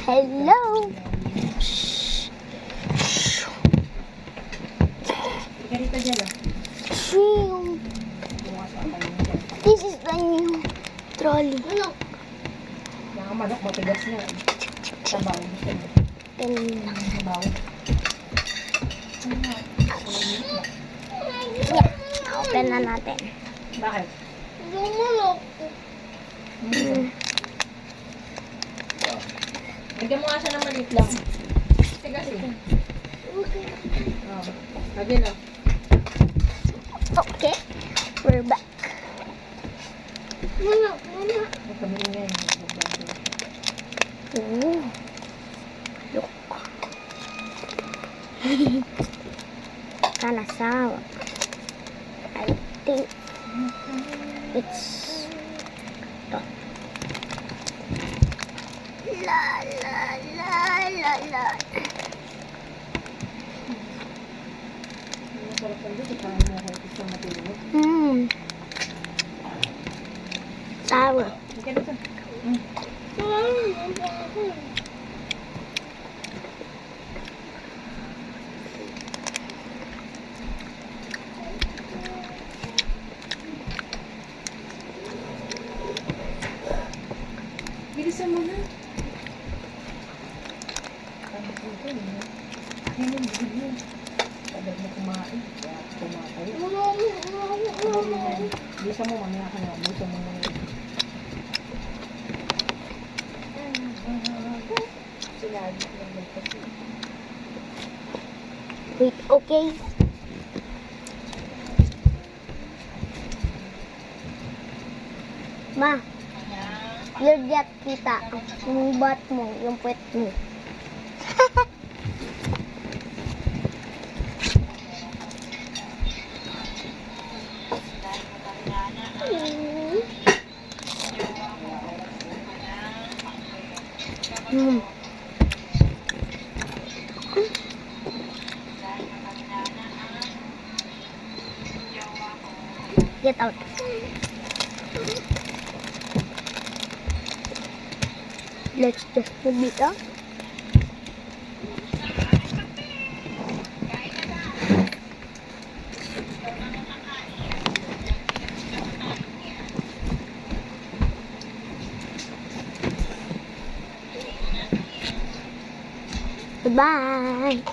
Hello. Ganito dyan, oh. Shoo. This is the new trolley. Mga manok, matigas na. Sabaw. Gusto mo. Ganun lang. Sabaw. Yeah. Open na natin. Bakit? Lagyan mo nga siya ng maliit lang. Tigas eh. Oh. Lagyan, oh. Okay. We're back. Huwag kami ingay. Ooh. Look. Kanasawa. I think it's ito. La la la la la. Masarap ang dito. Parang mo ako ito sa matulog. Sour. Lagyan dito. Bilisan mo na. Tagal mo kumain. Kaya kumatay. Bilisan mo, mamaya ka na. Bilisan mo na. Sinabi ko lang kasi. Wait, okay. Ma, lagyan kita yung bat mo, yung puwet mo. Get out. Let's just move it up. Goodbye.